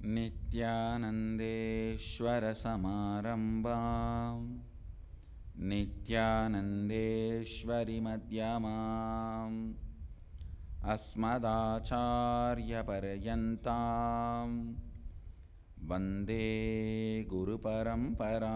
नित्यानन्देश्वरसमारम्भां नित्यानन्देश्वरिमध्यमाम् अस्मदाचार्यपर्यन्तां वन्दे गुरुपरम्पराम्.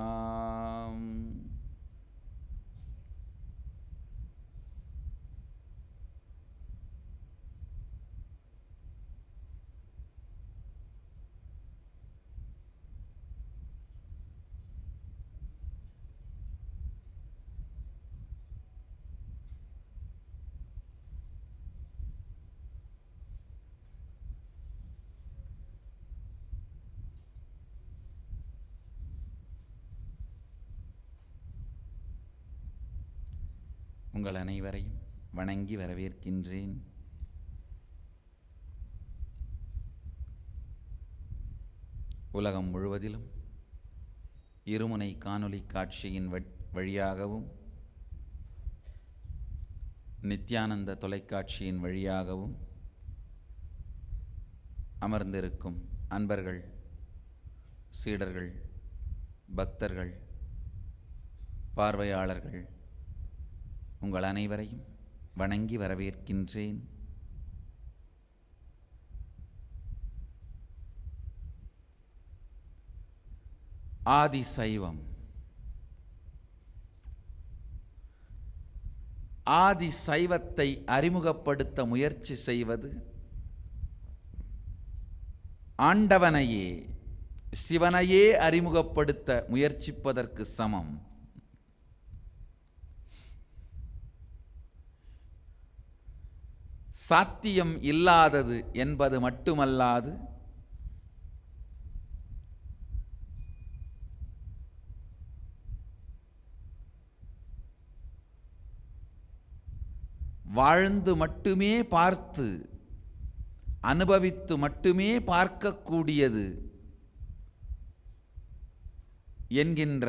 உங்கள் அனைவரையும் வணங்கி வரவேற்கின்றேன். உலகம் முழுவதிலும் இருமுனை காணொளி காட்சியின் வழியாகவும் நித்யானந்த தொலைக்காட்சியின் வழியாகவும் அமர்ந்திருக்கும் அன்பர்கள், சீடர்கள், பக்தர்கள், பார்வையாளர்கள் உங்கள் அனைவரையும் வணங்கி வரவேற்கின்றேன். ஆதி சைவம். ஆதி சைவத்தை அறிமுகப்படுத்த முயற்சி செய்வது ஆண்டவனையே, சிவனையே அறிமுகப்படுத்த முயற்சிப்பதற்கு சமம். சாத்தியம் இல்லாதது என்பது மட்டுமல்லாது, வாழ்ந்து மட்டுமே பார்த்து அனுபவித்து மட்டுமே பார்க்கக்கூடியது என்கின்ற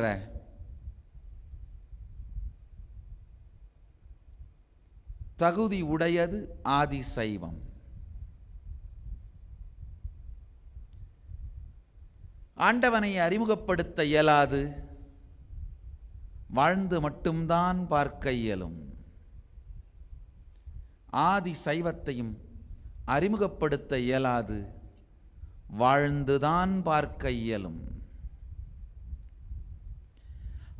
தகுதி உடையது ஆதி சைவம். ஆண்டவனை அறிமுகப்படுத்த இயலாது, வாழ்ந்து மட்டும்தான் பார்க்க இயலும். ஆதி சைவத்தையும் அறிமுகப்படுத்த இயலாது, வாழ்ந்துதான் பார்க்க இயலும்.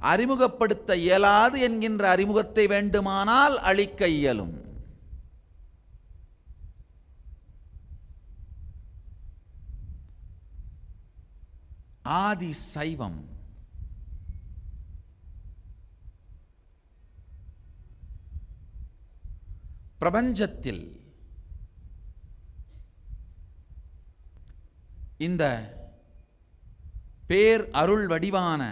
அறிமுகப்படுத்த இயலாது என்கின்ற அறிமுகத்தை வேண்டுமானால் அளிக்க இயலும். ஆதி சைவம் பிரபஞ்சத்தில் இந்த பேர் அருள் வடிவான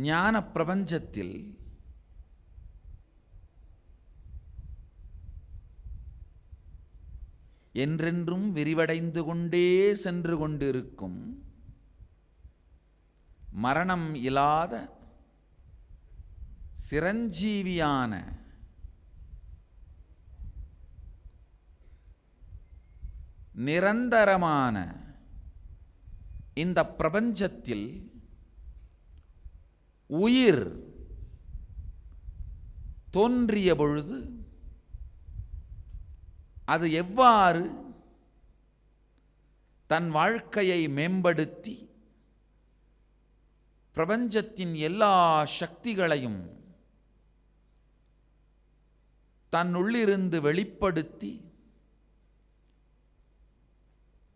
ஞான பிரபஞ்சத்தில் என்றென்றும் விரிவடைந்து கொண்டே சென்று கொண்டிருக்கும் மரணம் இல்லாத சிரஞ்சீவியான நிரந்தரமான இந்த பிரபஞ்சத்தில் உயிர் தோன்றிய பொழுது அது எவ்வாறு தன் வாழ்க்கையை மேம்படுத்தி பிரபஞ்சத்தின் எல்லா சக்திகளையும் தன்னுள்ளிருந்து வெளிப்படுத்தி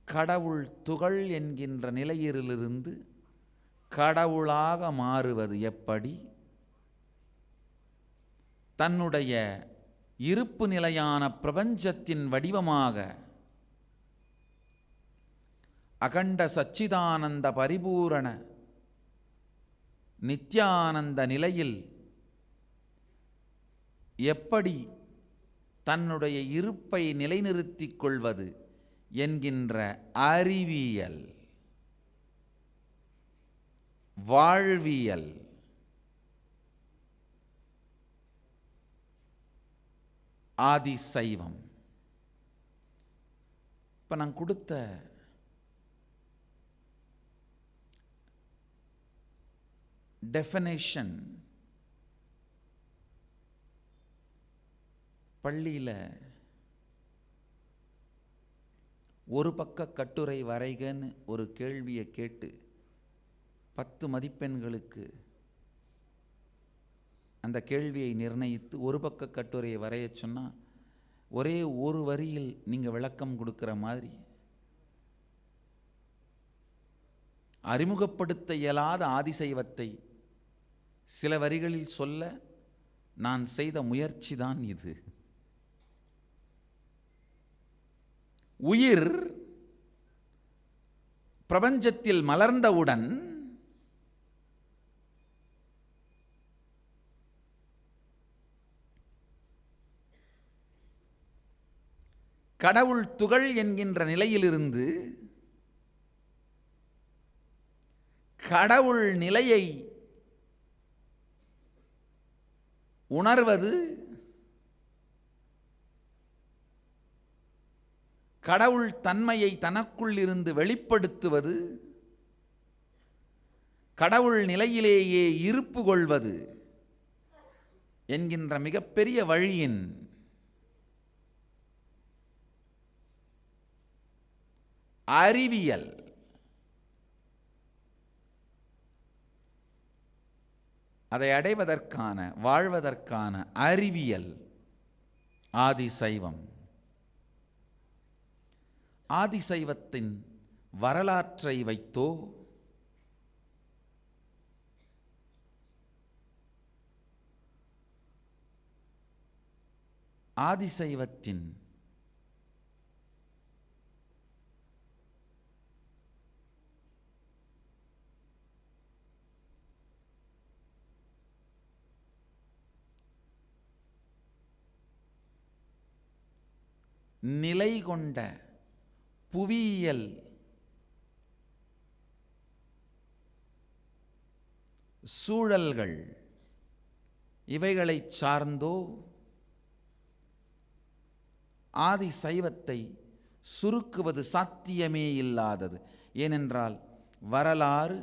கடவுள் துகள் என்கின்ற நிலையிலிருந்து கடவுளாக மாறுவது எப்படி, தன்னுடைய இருப்பு நிலையான பிரபஞ்சத்தின் வடிவமாக அகண்ட சச்சிதானந்த பரிபூரண நித்யானந்த நிலையில் எப்படி தன்னுடைய இருப்பை நிலைநிறுத்திக் கொள்வது என்கின்ற அறிவியல், வாழ்வியல், ஆதி சைவம். இப்போ நான் கொடுத்த டெஃபினேஷன் பள்ளியில் ஒரு பக்க கட்டுரை வரைகன்னு ஒரு கேள்வியை கேட்டு 10 மதிப்பெண்களுக்கு அந்த கேள்வியை நிர்ணயித்து ஒரு பக்க கட்டுரையை வரைய சொன்னால் ஒரே ஒரு வரியில் நீங்கள் விளக்கம் கொடுக்குற மாதிரி அறிமுகப்படுத்த இயலாத ஆதிசைவத்தை சில வரிகளில் சொல்ல நான் செய்த முயற்சி தான் இது. உயிர் பிரபஞ்சத்தில் மலர்ந்தவுடன் கடவுள் துகள் என்கின்ற நிலையிலிருந்து கடவுள் நிலையை உணர்வது, கடவுள் தன்மையை தனக்குள் இருந்து வெளிப்படுத்துவது, கடவுள் நிலையிலேயே இருப்பு கொள்வது என்கின்ற மிகப்பெரிய வழியின் அறிவியல். அதை அடைவதற்கான, வாழ்வதற்கான அறிவியல் ஆதிசைவம். ஆதிசைவத்தின் வரலாற்றை வைத்தோ ஆதிசைவத்தின் நிலை கொண்ட புவியியல் சூழல்கள் இவைகளை சார்ந்தோ ஆதி சைவத்தை சுருக்குவது சாத்தியமே இல்லாதது. ஏனென்றால் வரலாறு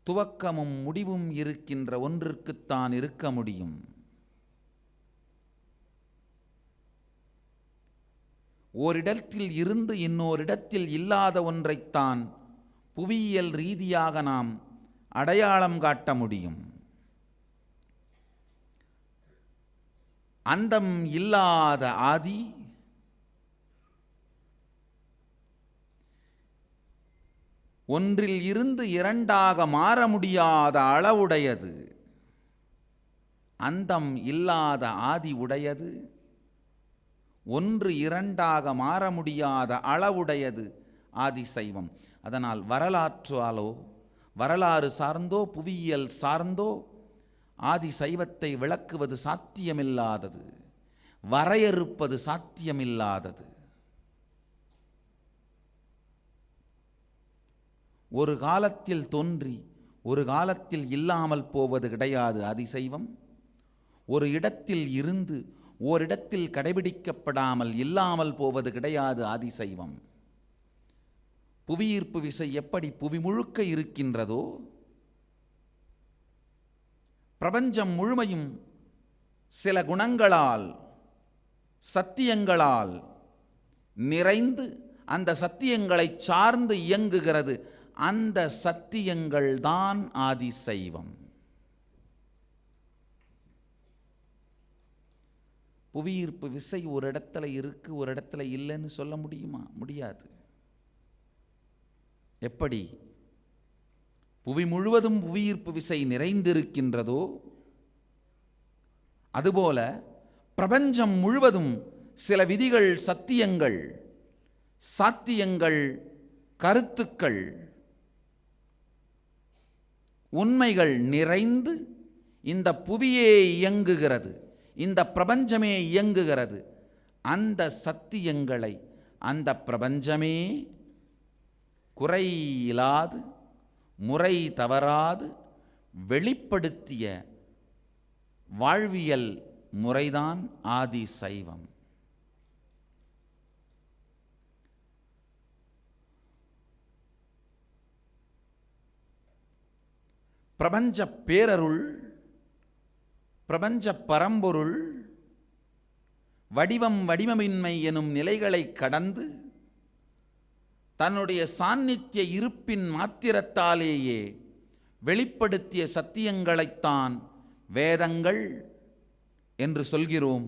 துவக்கமும் முடிவும் இருக்கின்ற ஒன்றிற்குத்தான் இருக்க முடியும். ஓரிடத்தில் இருந்து இன்னோரிடத்தில் இல்லாத ஒன்றைத்தான் புவியியல் ரீதியாக நாம் அடையாளம் காட்ட முடியும். அந்தம் இல்லாத ஆதி, ஒன்றில் இருந்து இரண்டாக மாற முடியாத அளவுடையது. அந்தம் இல்லாத ஆதி உடையது, ஒன்று இரண்டாக மாற முடியாத அளவுடையது ஆதிசைவம். அதனால் வரலாற்றாலோ, வரலாறு சார்ந்தோ, புவியியல் சார்ந்தோ ஆதிசைவத்தை விளக்குவது சாத்தியமில்லாதது, வரையறுப்பது சாத்தியமில்லாதது. ஒரு காலத்தில் தோன்றி ஒரு காலத்தில் இல்லாமல் போவது கிடையாது ஆதிசைவம். ஒரு இடத்தில் இருந்து ஓரிடத்தில் கடைபிடிக்கப்படாமல் இல்லாமல் போவது கிடையாது ஆதிசைவம். புவியீர்ப்பு விசை எப்படி புவி முழுக்க இருக்கின்றதோ, பிரபஞ்சம் முழுமையும் சில குணங்களால், சத்தியங்களால் நிறைந்து அந்த சத்தியங்களை சார்ந்து இயங்குகிறது. அந்த சத்தியங்கள் தான் ஆதிசைவம். புவியீர்ப்பு விசை ஒரு இடத்துல இருக்கு, ஒரு இடத்துல இல்லைன்னு சொல்ல முடியுமா? முடியாது. எப்படி புவி முழுவதும் புவியீர்ப்பு விசை நிறைந்திருக்கின்றதோ, அதுபோல பிரபஞ்சம் முழுவதும் சில விதிகள், சத்தியங்கள், சாத்தியங்கள், கருத்துக்கள், உண்மைகள் நிறைந்து இந்த புவியே இயங்குகிறது, இந்த பிரபஞ்சமே இயங்குகிறது. அந்த சத்தியங்களை அந்த பிரபஞ்சமே குறையில்லாது, முறை தவறாது வெளிப்படுத்திய வாழ்வியல் முறைதான் ஆதிசைவம். பிரபஞ்ச பேரருள், பிரபஞ்ச பரம்பொருள் வடிவம் வடிவமின்மை எனும் நிலைகளை கடந்து தன்னுடைய சாநித்திய இருப்பின் மாத்திரத்தாலேயே வெளிப்படுத்திய சத்தியங்களைத்தான் வேதங்கள் என்று சொல்கிறோம்.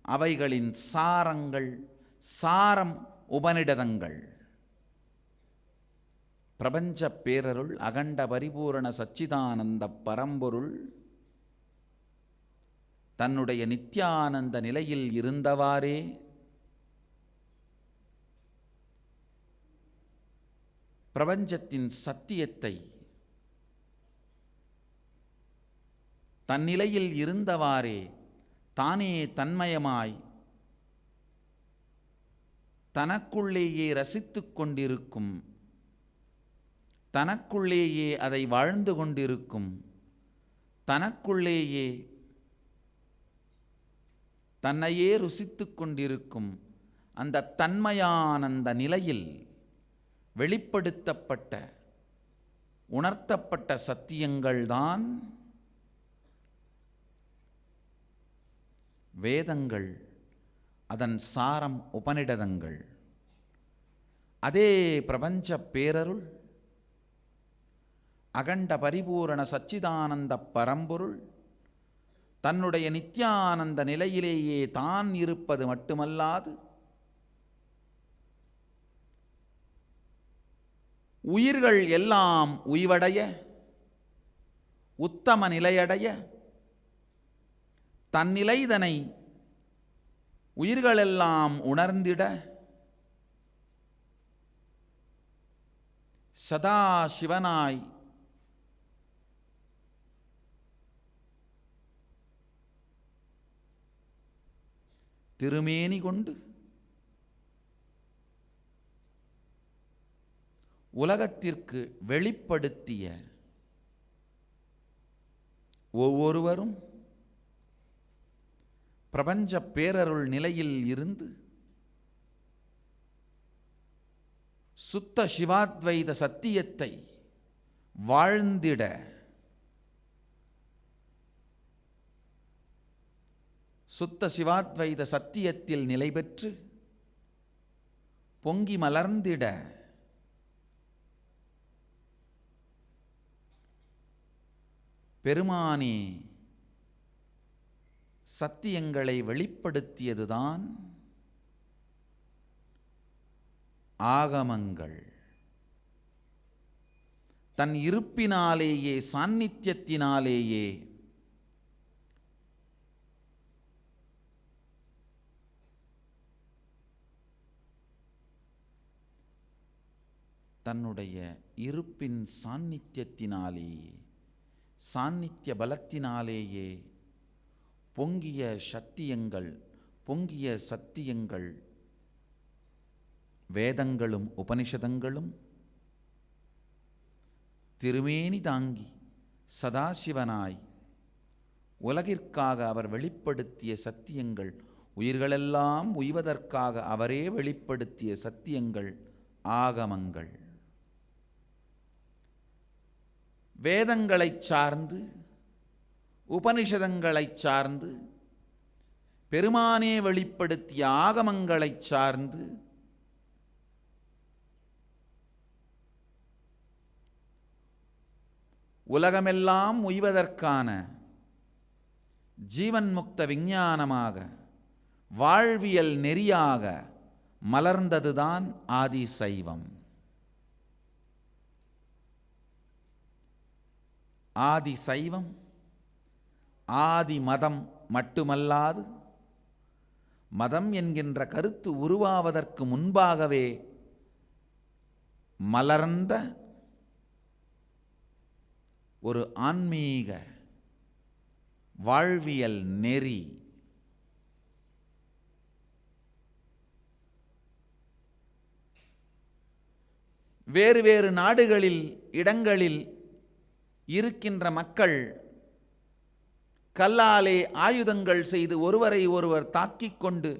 அவைகளின் சாரங்கள், சாரம் உபநிடதங்கள். பிரபஞ்ச பேரருள், அகண்ட பரிபூரண சச்சிதானந்த பரம்பொருள் தன்னுடைய நித்யானந்த நிலையில் இருந்தவாறே பிரபஞ்சத்தின் சத்தியத்தை தன்னிலையில் இருந்தவாறே தானே தன்மயமாய் தனக்குள்ளேயே ரசித்துக் கொண்டிருக்கும், தனக்குள்ளேயே அதை வாழ்ந்து கொண்டிருக்கும், தனக்குள்ளேயே தன்னையே ருசித்துக் கொண்டிருக்கும் அந்த தன்மயானந்த நிலையில் வெளிப்படுத்தப்பட்ட உணர்த்தப்பட்ட சத்தியங்கள்தான் வேதங்கள், அதன் சாரம் உபநிடதங்கள். அதே பிரபஞ்ச பேரருள், அகண்ட பரிபூரண சச்சிதானந்த பரம்பொருள் தன்னுடைய நித்யானந்த நிலையிலேயே தான் இருப்பது மட்டுமல்லாது உயிர்கள் எல்லாம் உய்வடைய, உத்தம நிலையடைய, தன்னிலைதனை உயிர்களெல்லாம் உணர்ந்திட சதா சிவனாய் திருமேனி கொண்டு உலகத்திற்கு வெளிப்படுத்திய ஒவ்வொருவரும் பிரபஞ்ச பேரருள் நிலையில் இருந்து சுத்த சிவாத்வைத சத்தியத்தை வாழ்ந்திட சுத்த சிவாத்வைத சத்தியத்தில் நிலை பெற்று பொங்கி மலர்ந்திட பெருமானே சத்தியங்களை வெளிப்படுத்தியதுதான் ஆகமங்கள். தன் இருப்பினாலேயே, சாநித்தியத்தினாலேயே தன்னுடைய இருப்பின் சாநித்தியத்தினாலேயே, சாநித்திய பலத்தினாலேயே பொங்கிய சத்தியங்கள், பொங்கிய சத்தியங்கள் வேதங்களும் உபனிஷதங்களும் திருமேனி தாங்கி சதாசிவனாய் உலகிற்காக அவர் வெளிப்படுத்திய சத்தியங்கள், உயிர்களெல்லாம் உய்வதற்காக அவரே வெளிப்படுத்திய சத்தியங்கள் ஆகமங்கள். வேதங்களைச் சார்ந்து, உபனிஷதங்களைச் சார்ந்து, பெருமானே வெளிப்படுத்திய ஆகமங்களைச் சார்ந்து உலகமெல்லாம் உய்வதற்கான ஜீவன் முக்த விஞ்ஞானமாக, வாழ்வியல் நெறியாக மலர்ந்ததுதான் ஆதி சைவம். ஆதி சைவம் ஆதி மதம் மட்டுமல்லாது, மதம் என்கின்ற கருத்து உருவாவதற்கு முன்பாகவே மலர்ந்த ஒரு ஆன்மீக வாழ்வியல் நெறி. வேறு வேறு நாடுகளில், இடங்களில் இருக்கின்ற மக்கள் கல்லாலே ஆயுதங்கள் செய்து ஒருவரை ஒருவர் தாக்கிக் கொண்டு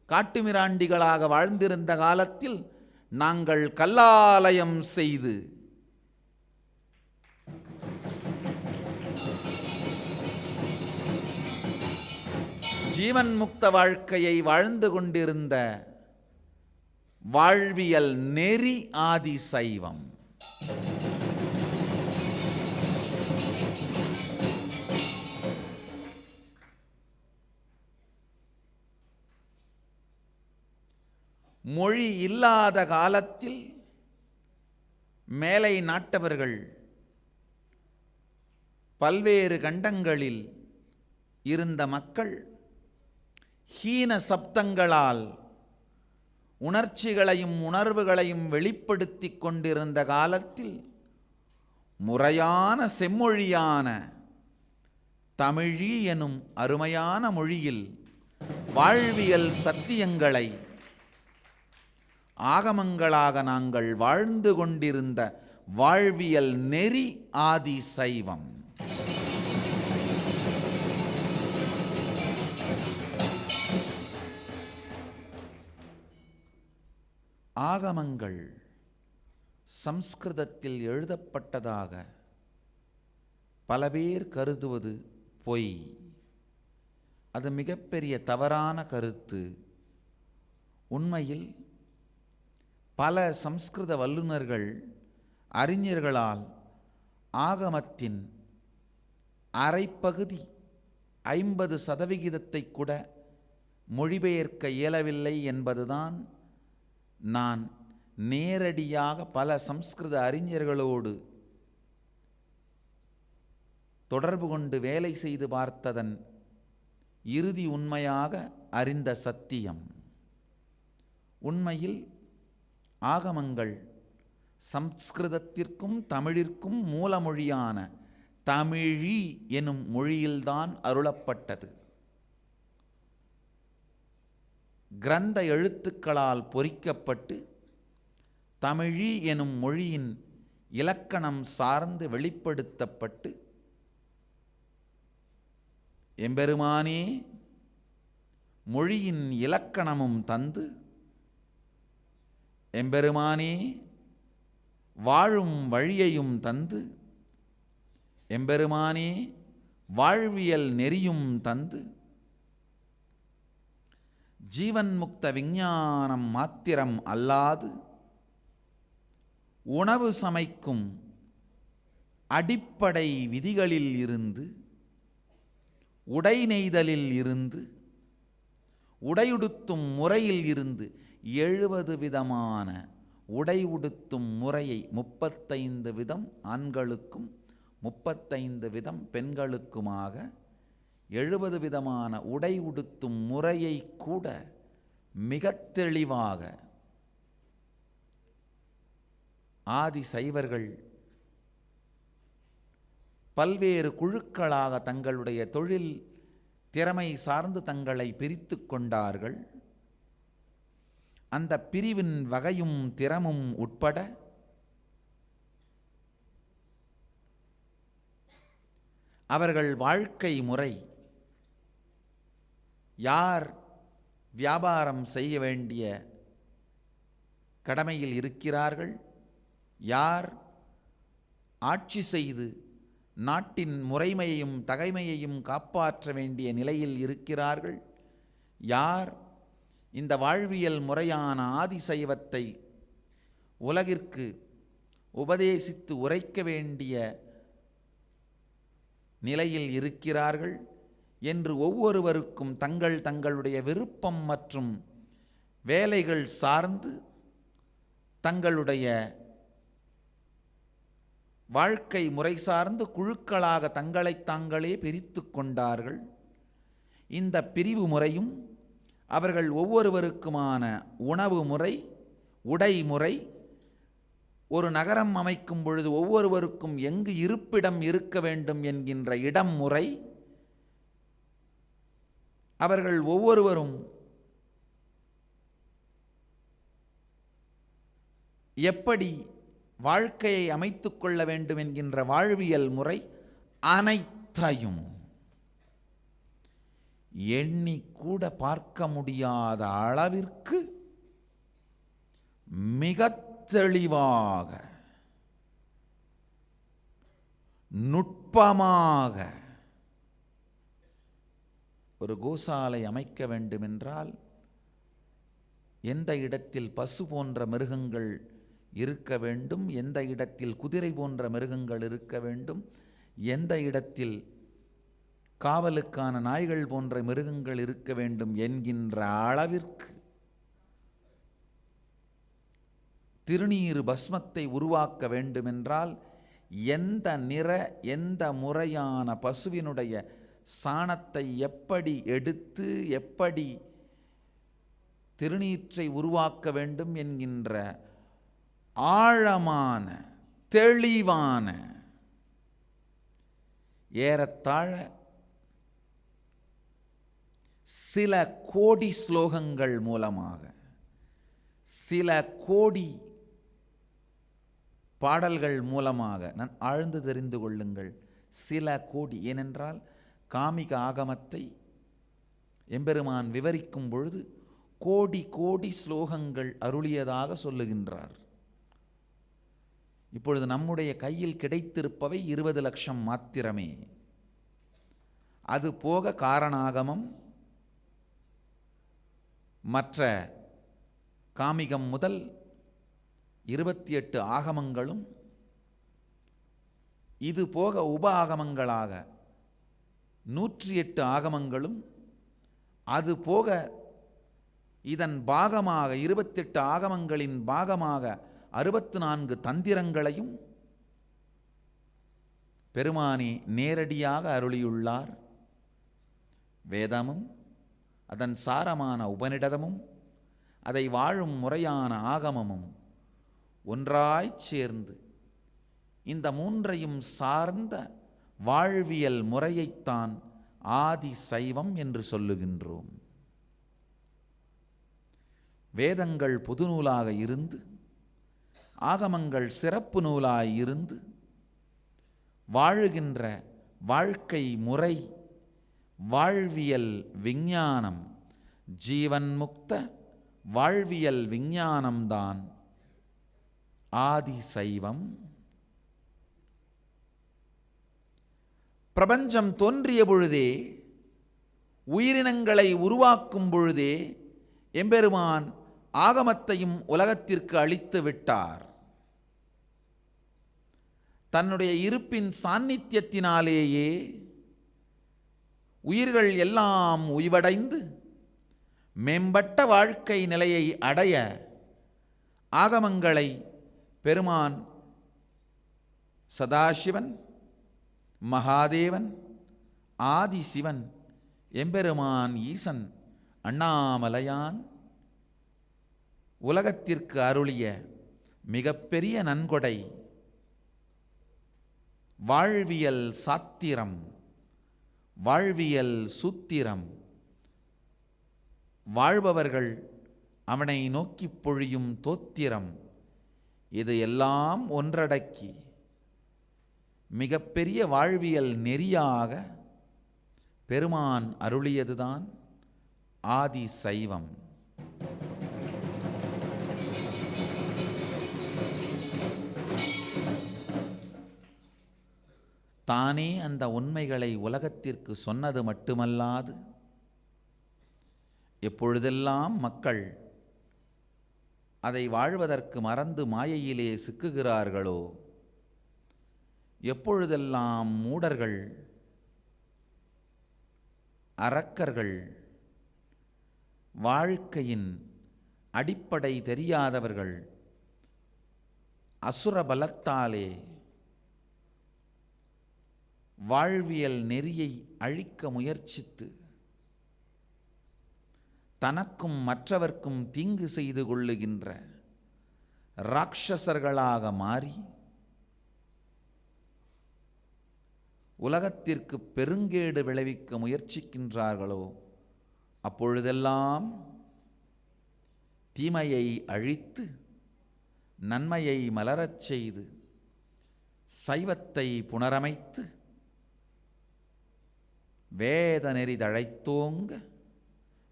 காட்டுமிராண்டிகளாக வாழ்ந்திருந்த காலத்தில் நாங்கள் கல்லாலயம் செய்து ஜீவன் முக்த வாழ்க்கையை வாழ்ந்து கொண்டிருந்த வாழ்வியல் நெறி ஆதி சைவம். மொழி இல்லாத காலத்தில் மேலை நாட்டவர்கள் பல்வேறு கண்டங்களில் இருந்த மக்கள் ஹீன சப்தங்களால் உணர்ச்சிகளையும் உணர்வுகளையும் வெளிப்படுத்தி கொண்டிருந்த காலத்தில் முறையான செம்மொழியான தமிழி எனும் அருமையான மொழியில் வாழ்வியல் சத்தியங்களை ஆகமங்களாக நாங்கள் வாழ்ந்து கொண்டிருந்த வாழ்வியல் நெறி ஆதி சைவம். ஆகமங்கள் சம்ஸ்கிருதத்தில் எழுதப்பட்டதாக பல பேர் கருதுவது பொய். அது மிகப்பெரிய தவறான கருத்து. உண்மையில் பல சம்ஸ்கிருத வல்லுநர்கள் அறிஞர்களால் ஆகமத்தின் அரைப்பகுதி 50% கூட மொழிபெயர்க்க இயலவில்லை என்பதுதான் நான் நேரடியாக பல சம்ஸ்கிருத அறிஞர்களோடு தொடர்பு கொண்டு வேலை செய்து பார்த்ததன் இறுதி உண்மையாக அறிந்த சத்தியம். உண்மையில் ஆகமங்கள் சம்ஸ்கிருதத்திற்கும் தமிழிற்கும் மூலமொழியான தமிழி எனும் மொழியில்தான் அருளப்பட்டது. கிரந்த எழுத்துக்களால் பொறிக்கப்பட்டு தமிழி எனும் மொழியின் இலக்கணம் சார்ந்து வெளிப்படுத்தப்பட்டு எம்பெருமானே மொழியின் இலக்கணமும் தந்து எம்பெருமானே வாழும் வழியையும் தந்து எம்பெருமானே வாழ்வியல் நெறியும் தந்து ஜீவன் முக்த விஞ்ஞானம் மாத்திரம் அல்லாது உணவு சமைக்கும் அடிப்படை விதிகளில் இருந்து உடை நெய்தலில் இருந்து உடையுடுத்தும் முறையில் இருந்து 70 விதமான உடை உடுத்தும் முறையை 35 விதம் ஆண்களுக்கும் 35 விதம் பெண்களுக்குமாக 70 விதமான உடை உடுத்தும் முறையை கூட மிக தெளிவாக ஆதி சைவர்கள் பல்வேறு குழுக்களாக தங்களுடைய தொழில் திறமை சார்ந்து தங்களை பிரித்து கொண்டார்கள். அந்த பிரிவின் வகையும் திறமும் உட்பட அவர்கள் வாழ்க்கை முறை, யார் வியாபாரம் செய்ய வேண்டிய கடமையில் இருக்கிறார்கள், யார் ஆட்சி செய்து நாட்டின் முறைமையையும் தகைமையையும் காப்பாற்ற வேண்டிய நிலையில் இருக்கிறார்கள், யார் இந்த வாழ்வியல் முறையான ஆதிசைவத்தை உலகிற்கு உபதேசித்து உரைக்க வேண்டிய நிலையில் இருக்கிறார்கள் என்று ஒவ்வொருவருக்கும் தங்களுடைய விருப்பம் மற்றும் வேலைகள் சார்ந்து தங்களுடைய வாழ்க்கை முறை சார்ந்து குழுக்களாக தங்களை தாங்களே பிரித்து கொண்டார்கள். இந்த பிரிவு முறையும் அவர்கள் ஒவ்வொருவருக்குமான உணவு முறை, உடை முறை, ஒரு நகரம் அமைக்கும் பொழுது ஒவ்வொருவருக்கும் எங்கு இருப்பிடம் இருக்க வேண்டும் என்கின்ற இடம் முறை, அவர்கள் ஒவ்வொருவரும் எப்படி வாழ்க்கையை அமைத்து கொள்ள வேண்டும் என்கின்ற வாழ்வியல் முறை அனைத்தையும் எண்ணி கூட பார்க்க முடியாத அளவிற்கு மிக தெளிவாக நுட்பமாக ஒரு கோசாலை அமைக்க வேண்டுமென்றால் எந்த இடத்தில் பசு போன்ற மிருகங்கள் இருக்க வேண்டும், எந்த இடத்தில் குதிரை போன்ற மிருகங்கள் இருக்க வேண்டும், எந்த இடத்தில் காவலுக்கான நாய்கள் போன்ற மிருகங்கள் இருக்க வேண்டும் என்கின்ற அளவிற்கு திருநீறு பஸ்மத்தை உருவாக்க வேண்டுமென்றால் எந்த நிற எந்த முறையான பசுவினுடைய சாணத்தை எப்படி எடுத்து எப்படி திருநீற்றை உருவாக்க வேண்டும் என்கின்ற ஆழமான தெளிவான ஏறத்தாழ சில கோடி ஸ்லோகங்கள் மூலமாக சில கோடி பாடல்கள் மூலமாக நான் ஆழ்ந்து தெரிந்து கொள்ளுங்கள். சில கோடி, ஏனென்றால் காமிக ஆகமத்தை எம்பெருமான் விவரிக்கும் பொழுது கோடி கோடி ஸ்லோகங்கள் அருளியதாக சொல்லுகின்றார். இப்பொழுது நம்முடைய கையில் கிடைத்திருப்பவை 20 லட்சம் மாத்திரமே. அது போக காரணாகமம், மற்ற காமிகம் முதல் 28 ஆகமங்களும், இது போக உப ஆகமங்களாக 108 ஆகமங்களும், அது போக இதன் பாகமாக 28 ஆகமங்களின் பாகமாக 64 தந்திரங்களையும் பெருமானே நேரடியாக அருளியுள்ளார். வேதமும் அதன் சாரமான உபநிடதமும் அதை வாழும் முறையான ஆகமமும் ஒன்றாய்ச் சேர்ந்து இந்த மூன்றையும் சார்ந்த வாழ்வியல் முறையைத்தான் ஆதி சைவம் என்று சொல்லுகின்றோம். வேதங்கள் பொது நூலாக இருந்து, ஆகமங்கள் சிறப்பு நூலாய் இருந்து, வாழுகின்ற வாழ்க்கை முறை வாழ்வியல் விஞ்ஞானம், ஜீவன் முக்த வாழ்வியல் விஞ்ஞானம்தான் ஆதி சைவம். பிரபஞ்சம் தோன்றிய பொழுதே, உயிரினங்களை உருவாக்கும் பொழுதே எம்பெருமான் ஆகமத்தையும் உலகத்திற்கு அளித்து விட்டார். தன்னுடைய இருப்பின் சாநித்தியத்தினாலேயே உயிர்கள் எல்லாம் உய்வடைந்து மேம்பட்ட வாழ்க்கை நிலையை அடைய ஆகமங்களை பெருமான் சதாசிவன், மகாதேவன், ஆதிசிவன், எம்பெருமான் ஈசன், அண்ணாமலையான் உலகத்திற்கு அருளிய மிகப்பெரிய நன்கொடை வாழ்வியல் சாத்திரம், வாழ்வியல் சூத்திரம். வாழ்பவர்கள் அவனை நோக்கி பொழியும் தோத்திரம். இது எல்லாம் ஒன்றடக்கி மிகப்பெரிய வாழ்வியல் நெறியாக பெருமான் அருளியதுதான் ஆதி சைவம். தானே அந்த உண்மைகளை உலகத்திற்கு சொன்னது மட்டுமல்லாது, எப்பொழுதெல்லாம் மக்கள் அதை வாழ்வதற்கு மறந்து மாயையிலே சிக்குகிறார்களோ, எப்பொழுதெல்லாம் மூடர்கள், அரக்கர்கள், வாழ்க்கையின் அடிப்படை தெரியாதவர்கள் அசுர பலத்தாலே வாழ்வியல் நெறியை அழிக்க முயற்சித்து தனக்கும் மற்றவர்க்கும் தீங்கு செய்து கொள்ளுகின்ற ராட்சசர்களாக மாறி உலகத்திற்கு பெருங்கேடு விளைவிக்க முயற்சிக்கின்றார்களோ, அப்பொழுதெல்லாம் தீமையை அழித்து நன்மையை மலரச் செய்து சைவத்தை புனரமைத்து வேத நெறி தழைத்தோங்க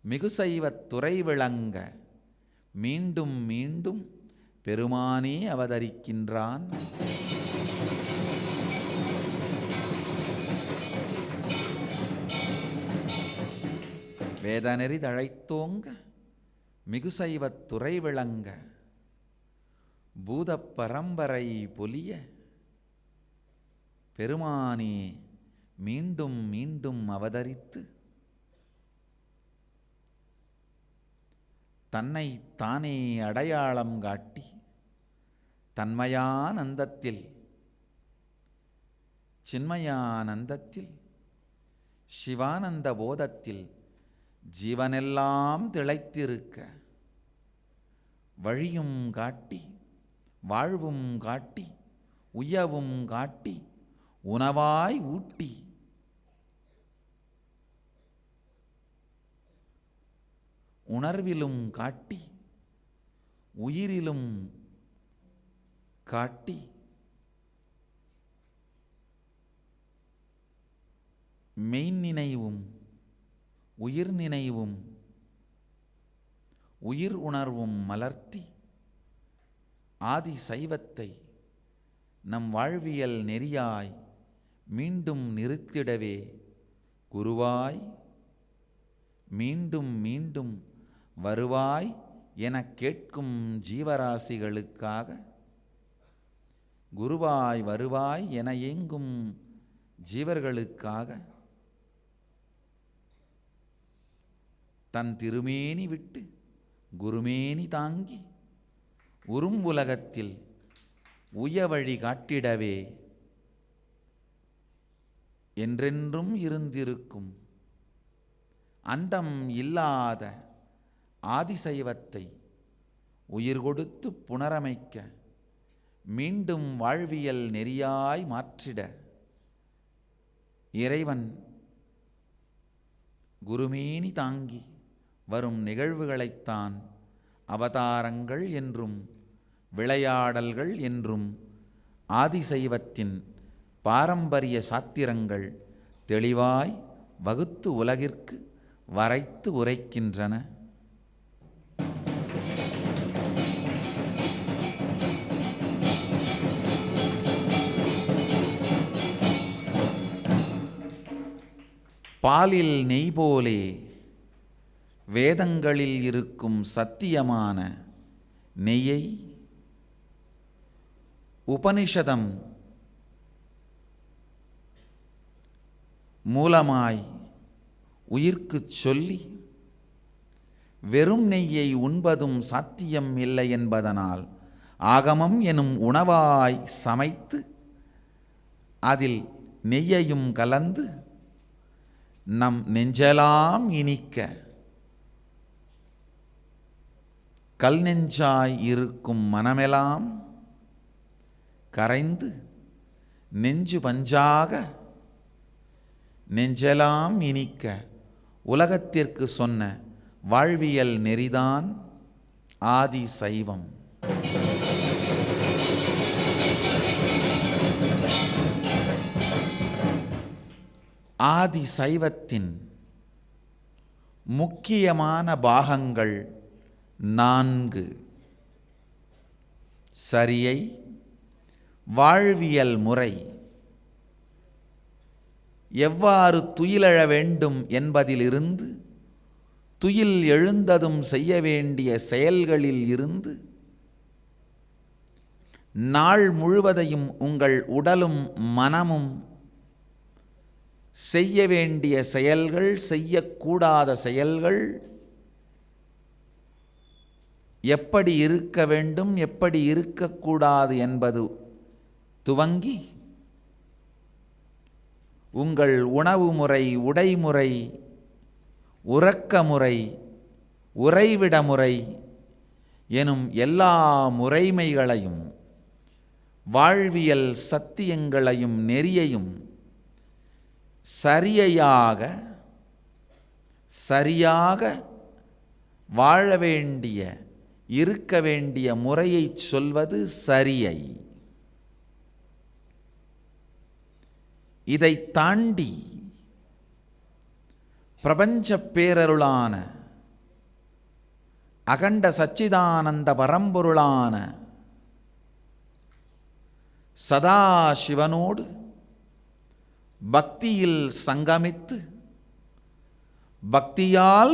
மிகு சைவத் துறை விளங்க மீண்டும் மீண்டும் பெருமானே அவதரிக்கின்றான். வேதநெறி தழைத்தோங்க மிகுசைவத் துறை விளங்க பூதப் பரம்பரை பொலிய பெருமானே மீண்டும் மீண்டும் அவதரித்து தன்னை தானே அடையாளம் காட்டி தன்மயானந்தத்தில் சின்மயானந்தத்தில் சிவானந்த போதத்தில் ஜீவனெல்லாம் திளைத்திருக்க வழியும் காட்டி வாழ்வும் காட்டி உய்யவும் காட்டி உணவாய் ஊட்டி உணர்விலும் காட்டி உயிரிலும் காட்டி மெய்நினைவும் உயிர் நினைவும் உயிர் உணர்வும் மலர்த்தி ஆதி சைவத்தை நம் வாழ்வியல் நெறியாய் மீண்டும் நிறுத்திடவே குருவாய் மீண்டும் மீண்டும் வருவாய் எனக் கேட்கும் ஜீவராசிகளுக்காக குருவாய் வருவாய் என ஏங்கும் ஜீவர்களுக்காக தன் திருமேனி விட்டு குருமேனி தாங்கி உறும்புலகத்தில் உயவழி காட்டிடவே என்றென்றும் இருந்திருக்கும் அந்தம் இல்லாத ஆதிசைவத்தை உயிர் கொடுத்து புனரமைக்க மீண்டும் வாழ்வியல் நெறியாய் மாற்றிட இறைவன் குருமேனி தாங்கி வரும் நிகழ்வுகளைத்தான் அவதாரங்கள் என்றும் விளையாடல்கள் என்றும் ஆதிசைவத்தின் பாரம்பரிய சாத்திரங்கள் தெளிவாய் வகுத்து உலகிற்கு வரைத்து உரைக்கின்றன. பாலில் நெய் போலே வேதங்களில் இருக்கும் சத்தியமான நெய்யை உபனிஷதம் மூலமாய் உயிர்க்குச் சொல்லி வெறும் நெய்யை உண்பதும் சாத்தியம் இல்லை என்பதனால் ஆகமம் எனும் உணவாய் சமைத்து அதில் நெய்யையும் கலந்து நம் நெஞ்செல்லாம் இனிக்க கல் நெஞ்சாய் இருக்கும் மனமெல்லாம் கரைந்து நெஞ்சு பஞ்சாக நெஞ்செல்லாம் இனிக்க உலகத்திற்கு சொன்ன வாழ்வியல் நெறிதான் ஆதி சைவம். ஆதி சைவத்தின் முக்கியமான பாகங்கள் 4. சரியை, வாழ்வியல் முறை, எவ்வாறு துயிலெழ வேண்டும் என்பதிலிருந்து துயில் எழுந்ததும் செய்ய வேண்டிய செயல்களில் இருந்து நாள் முழுவதையும் உங்கள் உடலும் மனமும் செய்ய வேண்டிய செயல்கள், செய்யக்கூடாத செயல்கள், எப்படி இருக்க வேண்டும் எப்படி இருக்கக்கூடாது என்பது துவங்கி உங்கள் உணவு முறை, உடைமுறை, உறக்க முறை, உறைவிட முறை எனும் எல்லா முறைமைகளையும் வாழ்வியல் சத்தியங்களையும் நெறியையும் சரியாக வாழ வேண்டிய இருக்க வேண்டிய முறையை சொல்வது சரியை. இதை தாண்டி பிரபஞ்ச பேரருளான அகண்ட சச்சிதானந்த பரம்பொருளான சதாசிவனோடு பக்தியில் சங்கமித்து பக்தியால்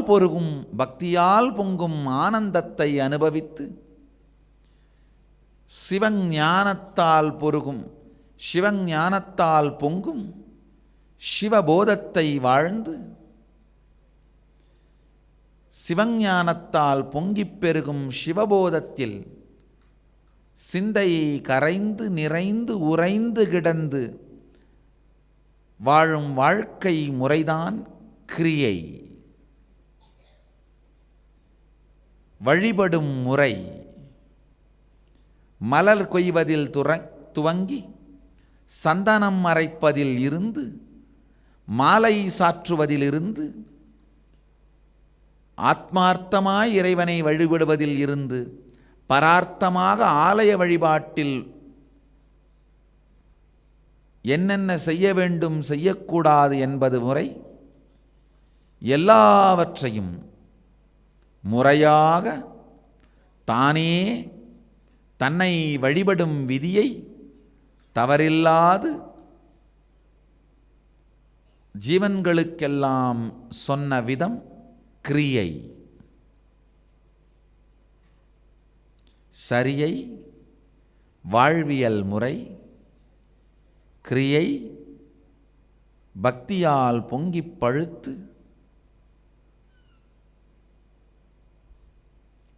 பொங்கும் ஆனந்தத்தை அனுபவித்து சிவஞானத்தால் பொங்கும் சிவபோதத்தை வாழ்ந்து சிவஞானத்தால் பொங்கிப் பெருகும் சிவபோதத்தில் சிந்தை கரைந்து நிறைந்து உறைந்து கிடந்து வாழும் வாழ்க்கை முறைதான் கிரியை. வழிபடும் முறை மலர் கொய்வதில் துவங்கி சந்தனம் அரைப்பதில் இருந்து மாலை சாற்றுவதிலிருந்து ஆத்மார்த்தமாய் இறைவனை வழிபடுவதில் இருந்து பரார்த்தமாக ஆலய வழிபாட்டில் என்னென்ன செய்ய வேண்டும் செய்யக்கூடாது என்பது முறை எல்லாவற்றையும் முறையாக தானே தன்னை வழிபடும் விதியை தவறில்லாது ஜீவன்களுக்கெல்லாம் சொன்ன விதம் கிரியை. சரியை வாழ்வியல் முறை, கிரியை பக்தியால் பொங்கிப் பழுத்து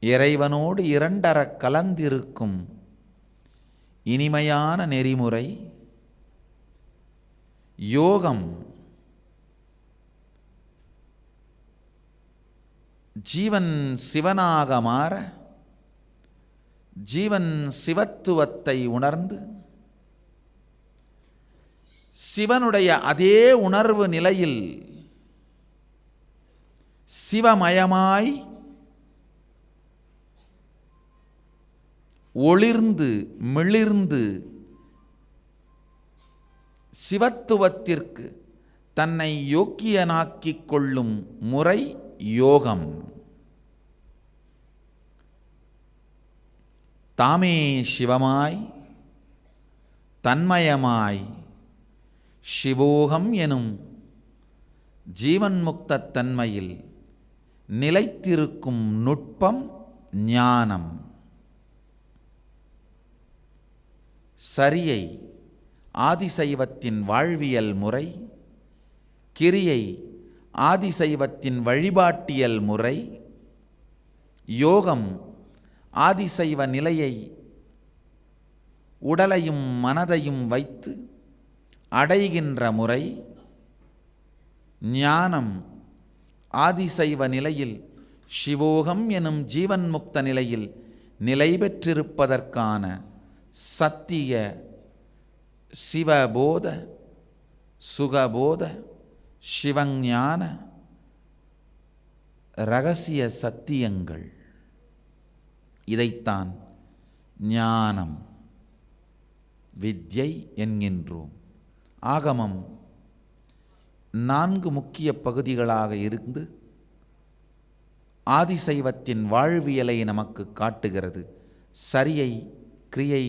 இறைவனோடு இரண்டறக் கலந்திருக்கும் இனிமையான நெறிமுறை யோகம். ஜீவன் சிவனாக மாற ஜீவன் சிவத்துவத்தை உணர்ந்து சிவனுடைய அதே உணர்வு நிலையில் சிவமயமாய் ஒளிர்ந்து மிளிர்ந்து சிவத்துவத்திற்கு தன்னை யோக்கியனாக்கிக் கொள்ளும் முறை யோகம். தாமே சிவமாய் தன்மயமாய் சிவோகம் எனும் ஜீவன்முக்த தன்மையில் நிலைத்திருக்கும் நுட்பம் ஞானம். சரியை ஆதிசைவத்தின் வாழ்வியல் முறை, கிரியை ஆதிசைவத்தின் வழிபாட்டியல் முறை, யோகம் ஆதிசைவ நிலையை உடலையும் மனதையும் வைத்து அடைகின்ற முறை, ஞானம் ஆதிசைவ நிலையில் சிவோகம் எனும் ஜீவன்முக்த நிலையில் நிலை பெற்றிருப்பதற்கான சத்திய சிவபோத சுகபோத சிவஞான இரகசிய சத்தியங்கள். இதைத்தான் ஞானம் வித்யை என்கின்றோம். ஆகமம் 4 முக்கிய பகுதிகளாக இருந்து ஆதிசைவத்தின் வாழ்வியலை நமக்கு காட்டுகிறது. சரியை, கிரியை,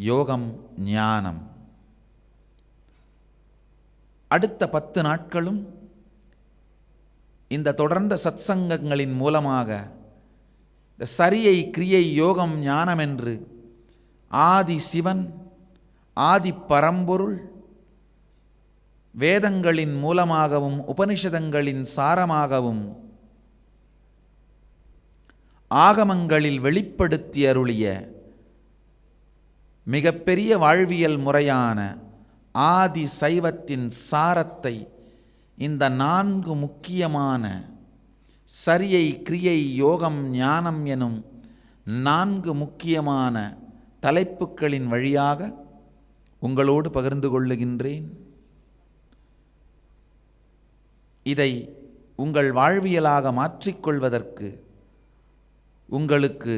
யோகம், ஞானம். அடுத்த 10 நாட்களும் இந்த தொடர்ந்த சத்சங்கங்களின் மூலமாக சரியை, கிரியை, யோகம், ஞானம் என்று ஆதி சிவன், ஆதி பரம்பொருள் வேதங்களின் மூலமாகவும் உபனிஷதங்களின் சாரமாகவும் ஆகமங்களில் வெளிப்படுத்தி அருளிய மிகப்பெரிய வாழ்வியல் முறையான ஆதி சைவத்தின் சாரத்தை இந்த 4 முக்கியமான சரியை, கிரியை, யோகம், ஞானம் எனும் 4 முக்கியமான தலைப்புகளின் வழியாக உங்களோடு பகிர்ந்து கொள்ளுகின்றேன். இதை உங்கள் வாழ்வியலாக மாற்றிக்கொள்வதற்கு உங்களுக்கு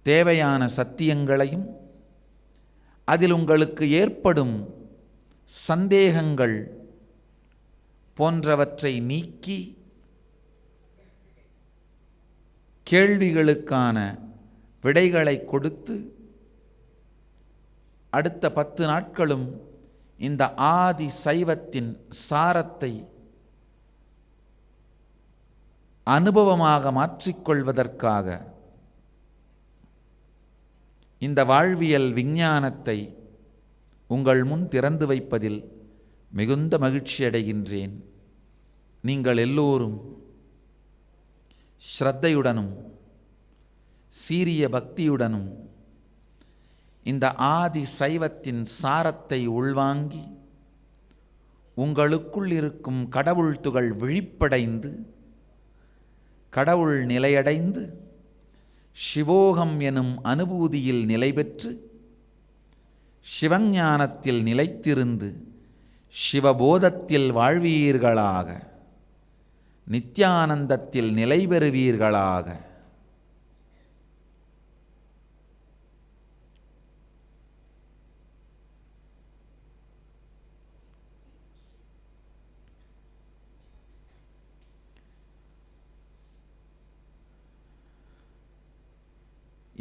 தேவையான சத்தியங்களையும் அதில் உங்களுக்கு ஏற்படும் சந்தேகங்கள் போன்றவற்றை நீக்கி கேள்விகளுக்கான விடைகளை கொடுத்து அடுத்த 10 நாட்களும் இந்த ஆதி சைவத்தின் சாரத்தை அனுபவமாக மாற்றிக்கொள்வதற்காக இந்த வாழ்வியல் விஞ்ஞானத்தை உங்கள் முன் திறந்து வைப்பதில் மிகுந்த மகிழ்ச்சி அடைகின்றேன். நீங்கள் எல்லோரும் ஸ்ரத்தையுடனும் சீரிய பக்தியுடனும் இந்த ஆதி சைவத்தின் சாரத்தை உள்வாங்கி உங்களுக்குள் இருக்கும் கடவுள் துகள் விழிப்படைந்து கடவுள் நிலையடைந்து சிவோகம் எனும் அனுபூதியில் நிலை பெற்று சிவஞானத்தில் நிலைத்திருந்து சிவபோதத்தில் வாழ்வீர்களாக, நித்யானந்தத்தில் நிலை பெறுவீர்களாக.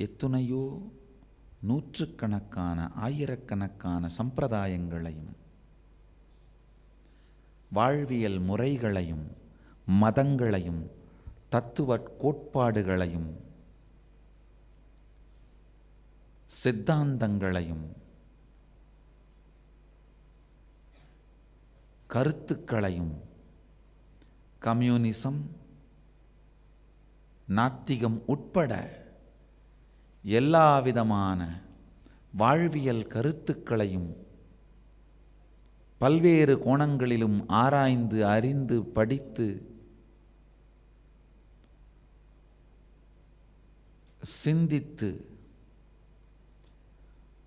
எத்துணையோ நூற்றுக்கணக்கான ஆயிரக்கணக்கான சம்பிரதாயங்களையும் வாழ்வியல் முறைகளையும் மதங்களையும் தத்துவ கோட்பாடுகளையும் சித்தாந்தங்களையும் கருத்துக்களையும் கம்யூனிசம், நாத்திகம் உட்பட எல்லாவிதமான வாழ்வியல் கருத்துக்களையும் பல்வேறு கோணங்களிலும் ஆராய்ந்து அறிந்து படித்து சிந்தித்து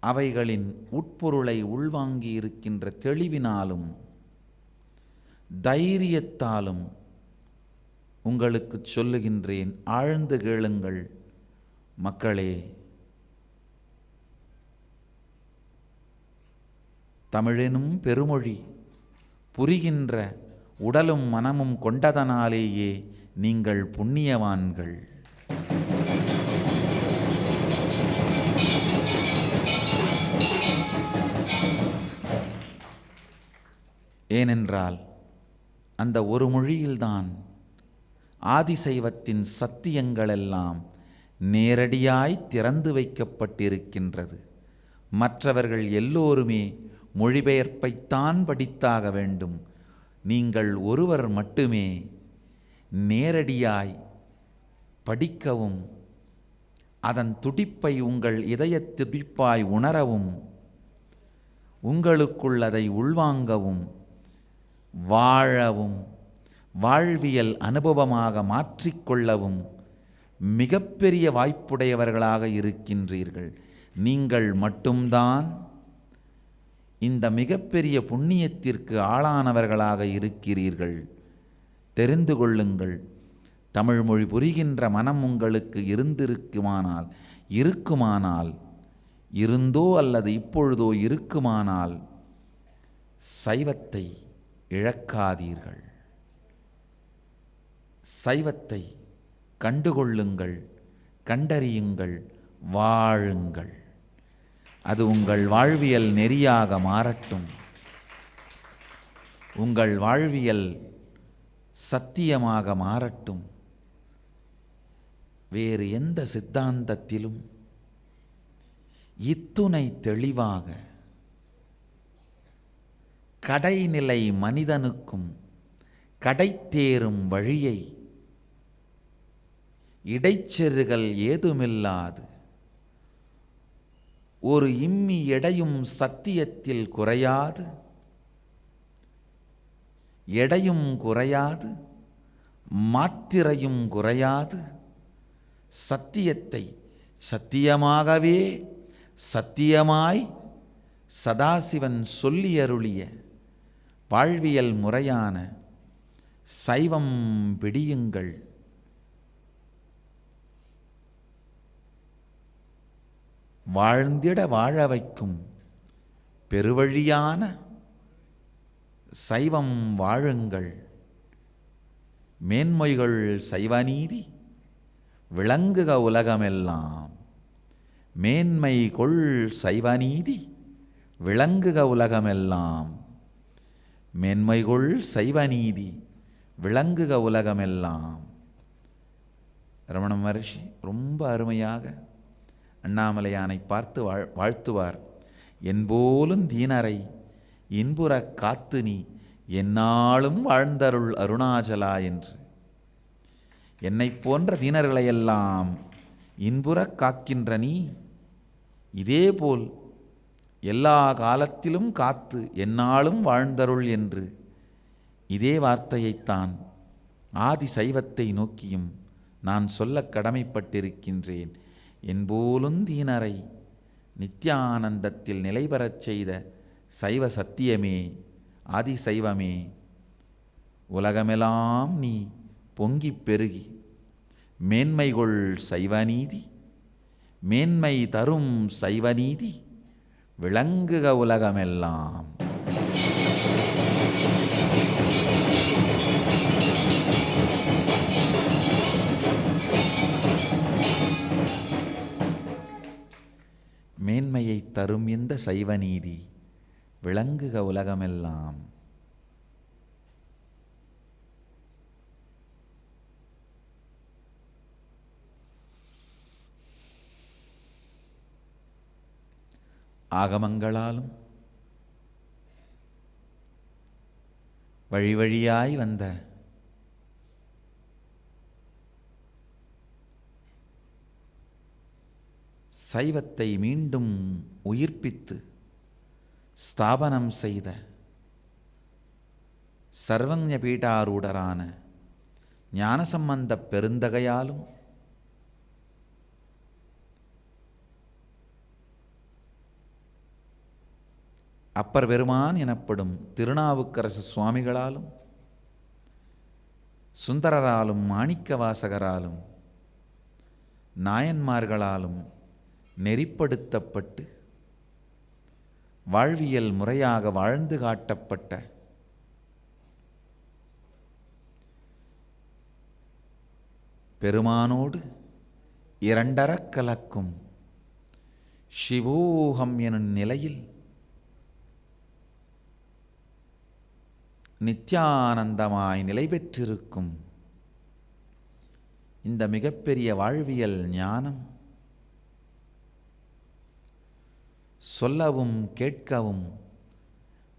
அவைகளின் உட்பொருளை உள்வாங்கி இருக்கின்ற தெளிவினாலும் தைரியத்தாலும் உங்களுக்கு சொல்லுகின்றேன், ஆழ்ந்து கேளுங்கள் மக்களே. தமிழெனும் பெருமொழி புரிகின்ற உடலும் மனமும் கொண்டதனாலேயே நீங்கள் புண்ணியவான்கள். ஏனென்றால் அந்த ஒரு மொழியில்தான் ஆதிசைவத்தின் சத்தியங்களெல்லாம் நேரடியாய் திறந்து வைக்கப்பட்டிருக்கின்றது. மற்றவர்கள் எல்லோருமே மொழிபெயர்ப்பைத்தான் படித்தாக வேண்டும். நீங்கள் ஒருவர் மட்டுமே நேரடியாய் படிக்கவும் அதன் துடிப்பை உங்கள் இதய துடிப்பாய் உணரவும் உங்களுக்குள் அதை உள்வாங்கவும் வாழவும் வாழ்வியல் அனுபவமாக மாற்றிக்கொள்ளவும் மிகப்பெரிய வாய்ப்புடையவர்களாக இருக்கின்றீர்கள். நீங்கள் மட்டும்தான் இந்த மிகப்பெரிய புண்ணியத்திற்கு ஆளானவர்களாக இருக்கிறீர்கள். தெரிந்து கொள்ளுங்கள். தமிழ் மொழி புரிகின்ற மனம் உங்களுக்கு இருக்குமானால் இருந்தோ அல்லது இப்பொழுதோ இருக்குமானால் சைவத்தை இழக்காதீர்கள். சைவத்தை கண்டுகொள்ளுங்கள், கண்டறியுங்கள், வாழுங்கள். அது உங்கள் வாழ்வியல் நெறியாக மாறட்டும். உங்கள் வாழ்வியல் சத்தியமாக மாறட்டும். வேறு எந்த சித்தாந்தத்திலும் இத்துணை தெளிவாக கடைநிலை மனிதனுக்கும் கடைத்தேறும் வழியை இடைச்செருகல் ஏதுமில்லாது ஒரு இம்மி எடையும் சத்தியத்தில் குறையாது, எடையும் குறையாது, மாத்திரையும் குறையாது, சத்தியத்தை சத்தியமாகவே சத்தியமாய் சதாசிவன் சொல்லியருளிய வாழ்வியல் முறையான சைவம் பிடியுங்கள். வாழ்ந்திட வாழ வைக்கும் பெருவழியான சைவம் வாழுங்கள். மேன்மைகள் சைவநீதி விளங்குக உலகமெல்லாம். மேன்மை கொள் சைவநீதி விளங்குக உலகமெல்லாம். மேன்மைகொள் சைவநீதி விளங்குக உலகமெல்லாம். ரமண மகரிஷி ரொம்ப அருமையாக அண்ணாமலையானை பார்த்து வாழ்த்துவார். என்போலும் தீனரை இன்புறக் காத்து நீ எந்நாளும் வாழ்ந்தருள் அருணாச்சலா என்று. என்னை போன்ற தீனர்களையெல்லாம் இன்புறக் காக்கின்ற நீ இதேபோல் எல்லா காலத்திலும் காத்து எந்நாளும் வாழ்ந்தருள் என்று இதே வார்த்தையைத்தான் ஆதி சைவத்தை நோக்கியும் நான் சொல்ல கடமைப்பட்டிருக்கின்றேன். என்போலும் தீனரை நித்யானந்தத்தில் நிலைபெறச் செய்த சைவ சத்தியமே, ஆதி சைவமே, உலகமெல்லாம் நீ பொங்கிப் பெருகி மேன்மைகொள் சைவநீதி, மேன்மை தரும் சைவநீதி விளங்குக உலகமெல்லாம். மேன்மையை தரும் இந்த சைவநீதி விளங்குக உலகமெல்லாம். ஆகமங்களாலும் வழி வழியாய் வந்த சைவத்தை மீண்டும் உயிர்ப்பித்து ஸ்தாபனம் செய்த சர்வஞ பீடாரூடரான ஞானசம்பந்த பெருந்தகையாலும் அப்பர் பெருமான் எனப்படும் திருநாவுக்கரசு சுவாமிகளாலும் சுந்தரராலும் மாணிக்க வாசகராலும் நாயன்மார்களாலும் நெறிப்படுத்தப்பட்டு வாழ்வியல் முறையாக வாழ்ந்து காட்டப்பட்ட பெருமானோடு இரண்டறக் கலக்கும் சிவோகம் எனும் நிலையில் நித்யானந்தமாய் நிலை பெற்றிருக்கும் இந்த மிகப்பெரிய வாழ்வியல் ஞானம் சொல்லவும் கேட்கவும்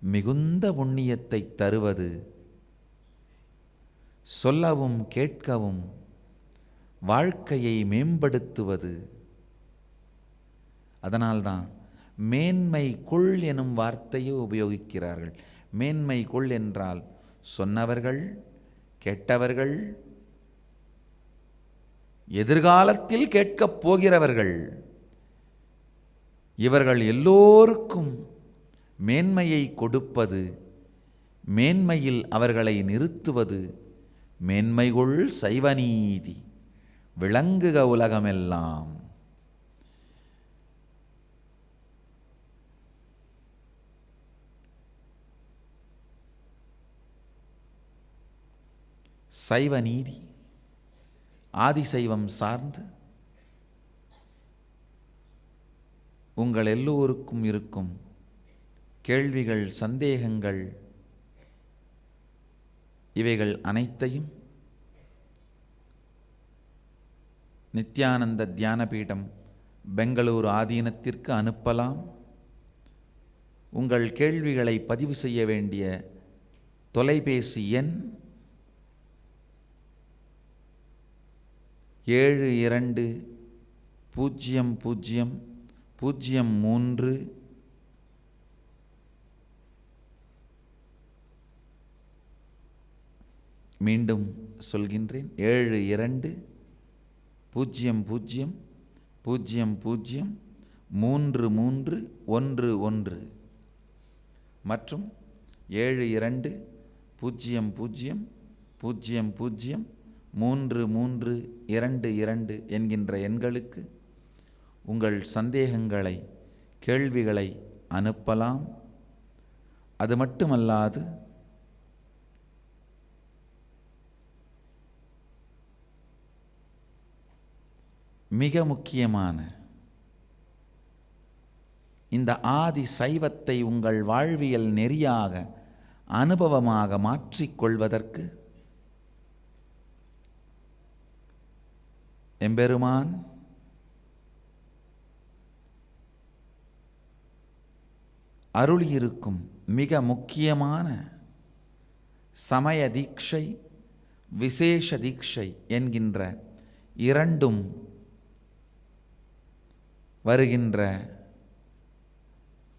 மிகுந்த புண்ணியத்தை தருவது, சொல்லவும் கேட்கவும் வாழ்க்கையை மேம்படுத்துவது. அதனால்தான் மேன்மை கொள் எனும் வார்த்தையை உபயோகிக்கிறார்கள். மேன்மை கொள் என்றால் சொன்னவர்கள், கேட்டவர்கள், எதிர்காலத்தில் கேட்கப் போகிறவர்கள், இவர்கள் எல்லோருக்கும் மேன்மையை கொடுப்பது, மேன்மையில் அவர்களை நிறுத்துவது மேன்மைகொள் சைவநீதி விளங்குக உலகமெல்லாம். சைவநீதி ஆதிசைவம் சார்ந்து உங்கள் எல்லோருக்கும் இருக்கும் கேள்விகள், சந்தேகங்கள், இவைகள் அனைத்தையும் நித்யானந்த தியானபீடம் பெங்களூரு ஆதீனத்திற்கு அனுப்பலாம். உங்கள் கேள்விகளை பதிவு செய்ய வேண்டிய தொலைபேசி எண் 720003. மீண்டும் சொல்கின்றேன், 72000311 மற்றும் 72003322 என்கின்ற எண்களுக்கு உங்கள் சந்தேகங்களை, கேள்விகளை அனுப்பலாம். அது மட்டுமல்லாது மிக முக்கியமான இந்த ஆதி சைவத்தை உங்கள் வாழ்வியல் நெறியாக, அனுபவமாக மாற்றிக்கொள்வதற்கு எம்பெருமான் அருளியிருக்கும் மிக முக்கியமான சமய தீட்சை, விசேஷ தீட்சை என்கின்ற இரண்டும் வருகின்ற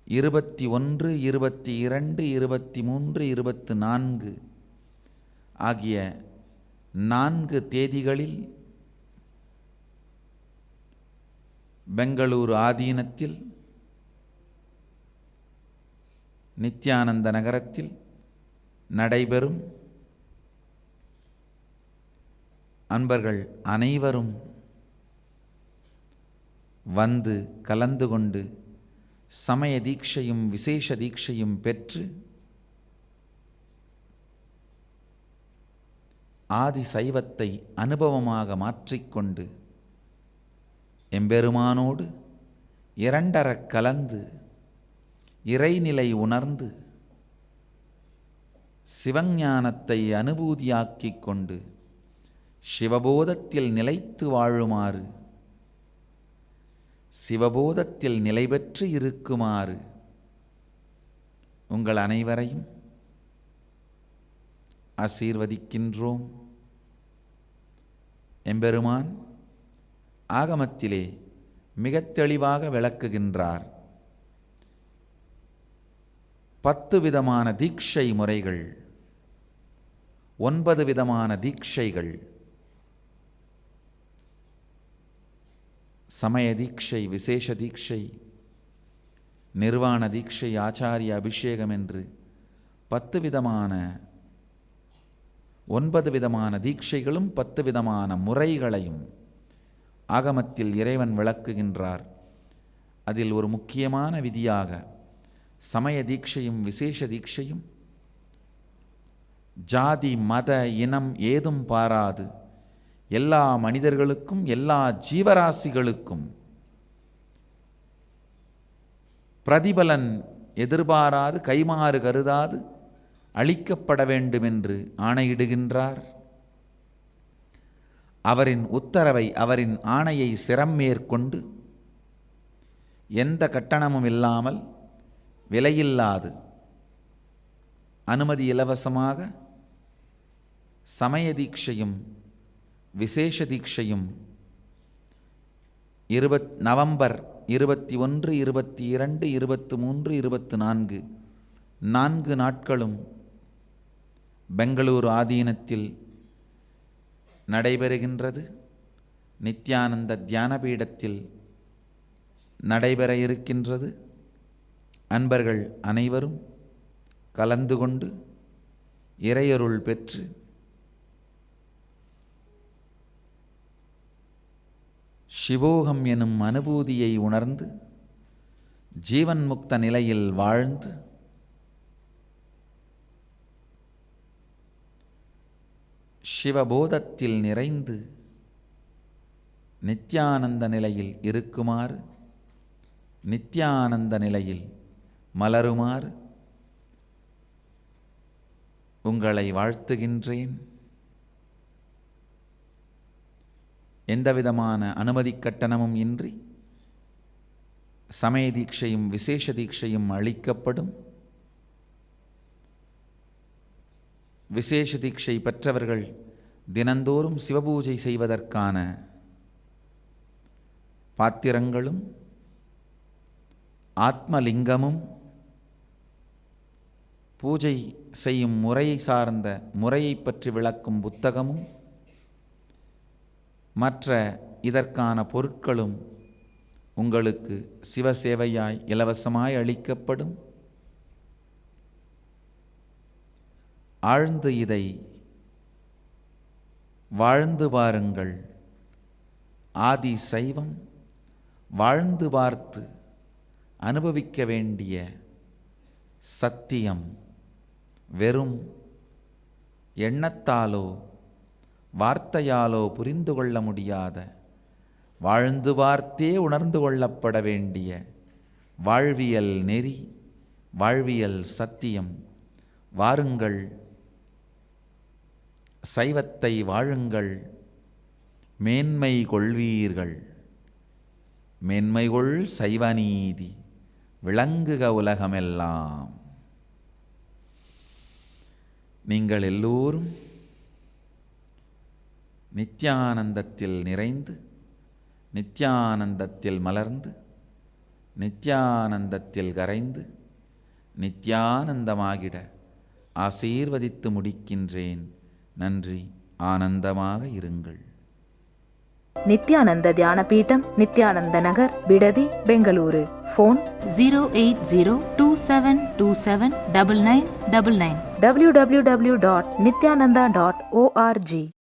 21, 22, 23, 24 ஆகிய 4 தேதிகளில் பெங்களூரு ஆதீனத்தில் நித்யானந்த நகரத்தில் நடைபெறும். அன்பர்கள் அனைவரும் வந்து கலந்து கொண்டு சமய தீட்சையும் விசேஷ தீட்சையும் பெற்று ஆதி சைவத்தை அனுபவமாக மாற்றிக்கொண்டு எம்பெருமானோடு இரண்டறக் கலந்து இறைநிலை உணர்ந்து சிவஞானத்தை அனுபூதியாக்கிக் கொண்டு சிவபோதத்தில் நிலைத்து வாழுமாறு, சிவபோதத்தில் நிலை பெற்று இருக்குமாறு உங்கள் அனைவரையும் ஆசீர்வதிக்கின்றோம். எம்பெருமான் ஆகமத்திலே மிகத் தெளிவாக விளக்குகின்றார். 10 விதமான தீட்சை முறைகள், 9 விதமான தீட்சைகள், சமய தீட்சை, விசேஷ தீட்சை, நிர்வாண தீட்சை, ஆச்சாரிய அபிஷேகம் என்று 10 விதமான 9 விதமான தீட்சைகளும் 10 விதமான முறைகளையும் ஆகமத்தில் இறைவன் விளக்குகின்றார். அதில் ஒரு முக்கியமான விதியாக சமய தீட்சையும் விசேஷ தீட்சையும் ஜாதி மத இனம் ஏதும் பாராது எல்லா மனிதர்களுக்கும் எல்லா ஜீவராசிகளுக்கும் பிரதிபலன் எதிர்பாராது கைமாறு கருதாது அளிக்கப்பட வேண்டும் என்று ஆணையிடுகின்றார். அவரின் உத்தரவை, அவரின் ஆணையை சிரம் மேற்கொண்டு எந்த கட்டணமும் இல்லாமல் விலையில்லாது அனுமதி இலவசமாக சமய தீட்சையும் விசேஷ தீட்சையும் நவம்பர் 21, 22, 23, 24 4 நாட்களும் பெங்களூரு ஆதீனத்தில் நடைபெறுகின்றது. நித்யானந்த தியானபீடத்தில் நடைபெற இருக்கின்றது. அன்பர்கள் அனைவரும் கலந்து கொண்டு இறையருள் பெற்று சிவோகம் எனும் அனுபூதியை உணர்ந்து ஜீவன் முக்த நிலையில் வாழ்ந்து சிவபோதத்தில் நிறைந்து நித்யானந்த நிலையில் இருக்குமாறு, நித்யானந்த நிலையில் மலருமாறு உங்களை வாழ்த்துகின்றேன். எந்தவிதமான அனுமதி கட்டணமும் இன்றி சமய தீட்சையும் விசேஷ தீட்சையும் அளிக்கப்படும். விசேஷ தீட்சை பெற்றவர்கள் தினந்தோறும் சிவபூஜை செய்வதற்கான பாத்திரங்களும் ஆத்மலிங்கமும் பூஜை செய்யும் முறையை சார்ந்த முறையை பற்றி விளக்கும் புத்தகமும் மற்ற இதற்கான பொருட்களும் உங்களுக்கு சிவசேவையாய் இலவசமாய் அளிக்கப்படும். ஆழ்ந்து இதை வாழ்ந்து பாருங்கள். ஆதி சைவம் வாழ்ந்து பார்த்து அனுபவிக்க வேண்டிய சத்தியம். வெறும் எண்ணத்தாலோ வார்த்தையாலோ புரிந்து கொள்ள முடியாத, வாழ்ந்து பார்த்தே உணர்ந்து கொள்ளப்பட வேண்டிய வாழ்வியல் நெறி, வாழ்வியல் சத்தியம். வாருங்கள், சைவத்தை வாழுங்கள், மேன்மை கொள்வீர்கள். மேன்மைகொள் சைவநீதி விளங்குக உலகமெல்லாம். நீங்கள் எல்லோரும் நித்யானந்தத்தில் நிறைந்து, நித்யானந்தத்தில் மலர்ந்து, நித்யானந்தத்தில் கரைந்து, நித்யானந்தமாகிட ஆசீர்வதித்து முடிக்கின்றேன். நன்றி. ஆனந்தமாக இருங்கள். நித்யானந்த தியான பீடம், நித்யானந்த நகர், பிடதி, பெங்களூரு. ஃபோன் 08027279999. www.nityananda.org.